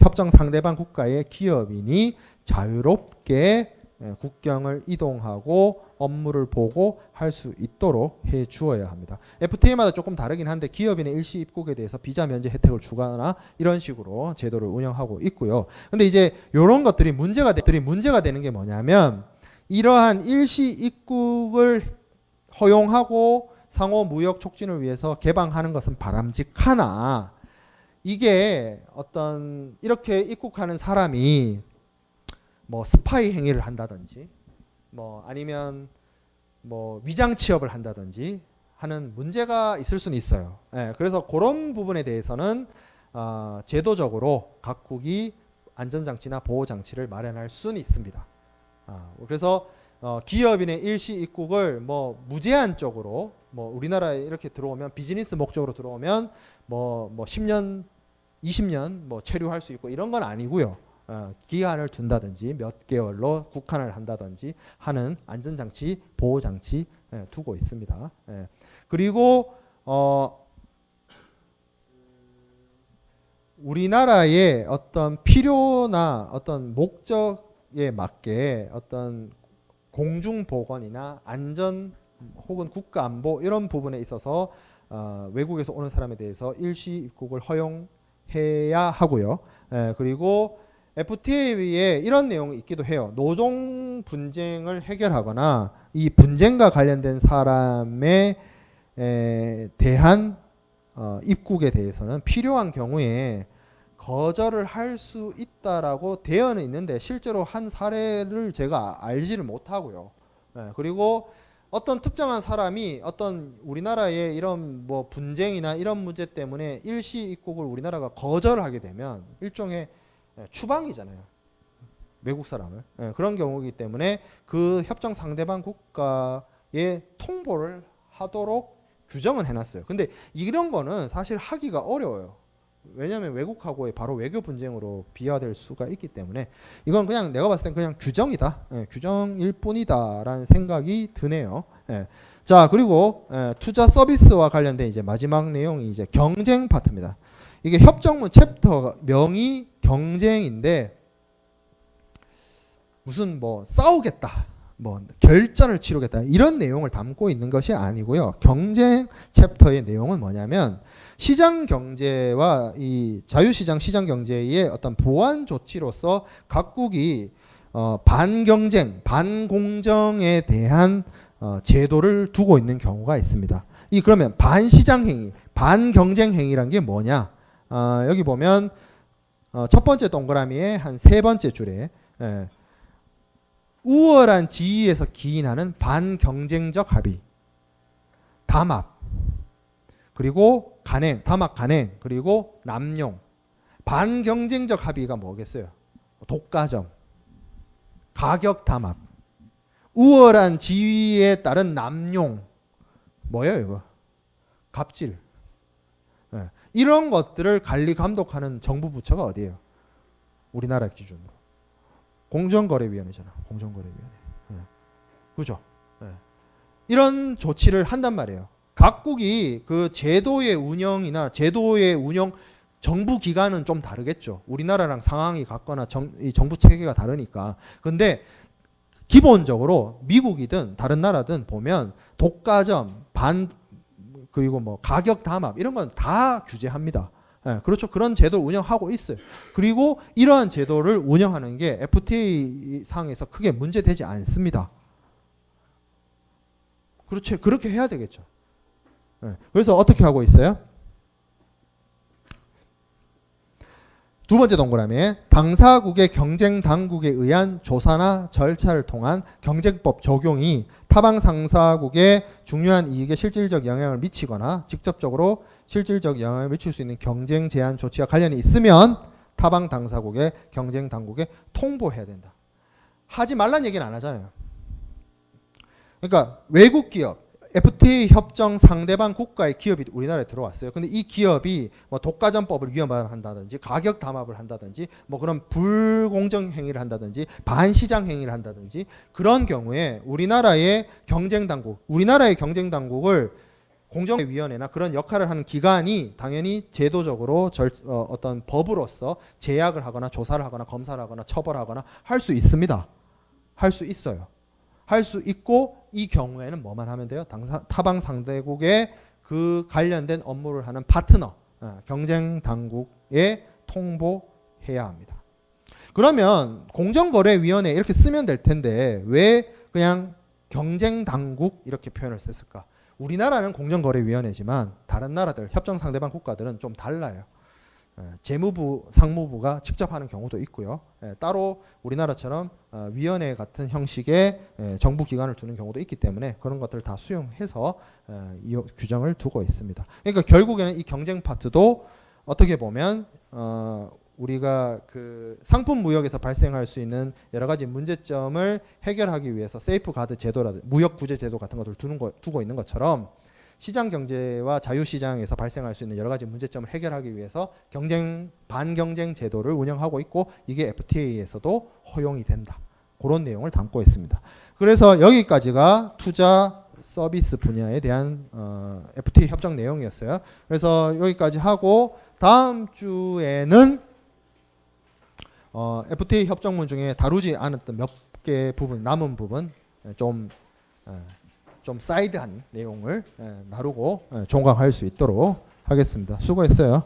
협정 상대방 국가의 기업인이 자유롭게 국경을 이동하고 업무를 보고 할 수 있도록 해 주어야 합니다. FTA마다 조금 다르긴 한데 기업인의 일시 입국에 대해서 비자 면제 혜택을 주거나 이런 식으로 제도를 운영하고 있고요. 근데 이제 이런 것들이 문제가 되는 게 뭐냐면 이러한 일시 입국을 허용하고 상호 무역 촉진을 위해서 개방하는 것은 바람직하나 이게 어떤 이렇게 입국하는 사람이 뭐 스파이 행위를 한다든지 뭐 아니면 뭐 위장 취업을 한다든지 하는 문제가 있을 수는 있어요. 예, 그래서 그런 부분에 대해서는 제도적으로 각국이 안전장치나 보호장치를 마련할 수는 있습니다. 그래서 기업인의 일시 입국을 뭐 무제한적으로 뭐 우리나라에 이렇게 들어오면 비즈니스 목적으로 들어오면 뭐 10년, 20년 뭐 체류할 수 있고 이런 건 아니고요. 기한을 둔다든지 몇 개월로 국한을 한다든지 하는 안전장치, 보호장치 두고 있습니다. 그리고 우리나라의 어떤 필요나 어떤 목적에 맞게 어떤 공중보건이나 안전 혹은 국가안보 이런 부분에 있어서 외국에서 오는 사람에 대해서 일시 입국을 허용해야 하고요. 그리고 FTA에 이런 내용이 있기도 해요. 노동 분쟁을 해결하거나 이 분쟁과 관련된 사람에 대한 입국에 대해서는 필요한 경우에 거절을 할 수 있다라고 되어는 있는데 실제로 한 사례를 제가 알지를 못하고요. 그리고 어떤 특정한 사람이 어떤 우리나라의 이런 뭐 분쟁이나 이런 문제 때문에 일시 입국을 우리나라가 거절하게 되면 일종의 추방이잖아요. 외국 사람을. 그런 경우이기 때문에 그 협정 상대방 국가에 통보를 하도록 규정은 해놨어요. 근데 이런 거는 사실 하기가 어려워요. 왜냐하면 외국하고의 바로 외교 분쟁으로 비화될 수가 있기 때문에 이건 그냥 내가 봤을 땐 그냥 규정이다. 규정일 뿐이다라는 생각이 드네요. 자, 그리고 투자 서비스와 관련된 이제 마지막 내용이 이제 경쟁 파트입니다. 이게 협정문 챕터 명이 경쟁인데 무슨 뭐 싸우겠다 뭐 결전을 치르겠다 이런 내용을 담고 있는 것이 아니고요. 경쟁 챕터의 내용은 뭐냐면 시장 경제와 이 자유시장 시장 경제의 어떤 보완 조치로서 각국이 반경쟁, 반공정에 대한 제도를 두고 있는 경우가 있습니다. 이 그러면 반시장 행위, 반경쟁 행위란 게 뭐냐? 여기 보면 첫 번째 동그라미의 한 세 번째 줄에 우월한 지위에서 기인하는 반경쟁적 합의, 담합, 그리고 간행, 담합 간행, 그리고 남용. 반경쟁적 합의가 뭐겠어요? 독과점, 가격 담합, 우월한 지위에 따른 남용. 뭐예요 이거? 갑질. 이런 것들을 관리 감독하는 정부 부처가 어디예요? 우리나라 기준으로 공정거래위원회잖아. 공정거래위원회. 그죠? 이런 조치를 한단 말이에요. 각국이 그 제도의 운영이나 제도의 운영 정부 기관은 좀 다르겠죠. 우리나라랑 상황이 같거나 이 정부 체계가 다르니까. 근데 기본적으로 미국이든 다른 나라든 보면 독과점, 그리고 뭐 가격 담합 이런 건 다 규제합니다. 그렇죠. 그런 제도를 운영하고 있어요. 그리고 이러한 제도를 운영하는 게 FTA 상에서 크게 문제되지 않습니다. 그렇죠. 그렇게 해야 되겠죠. 그래서 어떻게 하고 있어요? 두 번째 동그라미에 당사국의 경쟁 당국에 의한 조사나 절차를 통한 경쟁법 적용이 타방 상사국의 중요한 이익에 실질적 영향을 미치거나 직접적으로 실질적 영향을 미칠 수 있는 경쟁 제한 조치와 관련이 있으면 타방 당사국의 경쟁 당국에 통보해야 된다. 하지 말란 얘기는 안 하잖아요. 그러니까 외국 기업, FTA 협정 상대방 국가의 기업이 우리나라에 들어왔어요. 근데 이 기업이 뭐 독과점법을 위반한다든지 가격 담합을 한다든지 뭐 그런 불공정 행위를 한다든지 반시장 행위를 한다든지 그런 경우에 우리나라의 경쟁 당국을 공정위원회나 그런 역할을 하는 기관이 당연히 제도적으로 어떤 법으로서 제약을 하거나 조사를 하거나 검사를 하거나 처벌하거나 할 수 있습니다. 할 수 있어요. 할 수 있고 이 경우에는 뭐만 하면 돼요? 타방 상대국에 그 관련된 업무를 하는 파트너, 경쟁 당국에 통보해야 합니다. 그러면 공정거래위원회 이렇게 쓰면 될 텐데 왜 그냥 경쟁 당국 이렇게 표현을 썼을까? 우리나라는 공정거래위원회지만 다른 나라들, 협정 상대방 국가들은 좀 달라요. 재무부, 상무부가 직접 하는 경우도 있고요. 따로 우리나라처럼 위원회 같은 형식의 정부 기관을 두는 경우도 있기 때문에 그런 것들을 다 수용해서 이 규정을 두고 있습니다. 그러니까 결국에는 이 경쟁 파트도 어떻게 보면 우리가 그 상품 무역에서 발생할 수 있는 여러 가지 문제점을 해결하기 위해서 세이프 가드 제도라든지 무역 구제 제도 같은 것들을 두고 있는 것처럼 시장 경제와 자유시장에서 발생할 수 있는 여러 가지 문제점을 해결하기 위해서 반경쟁 제도를 운영하고 있고 이게 FTA에서도 허용이 된다. 그런 내용을 담고 있습니다. 그래서 여기까지가 투자 서비스 분야에 대한 FTA 협정 내용이었어요. 그래서 여기까지 하고 다음 주에는 FTA 협정문 중에 다루지 않았던 몇 개 부분, 남은 부분 좀 사이드한 내용을 나누고 종강할 수 있도록 하겠습니다. 수고했어요.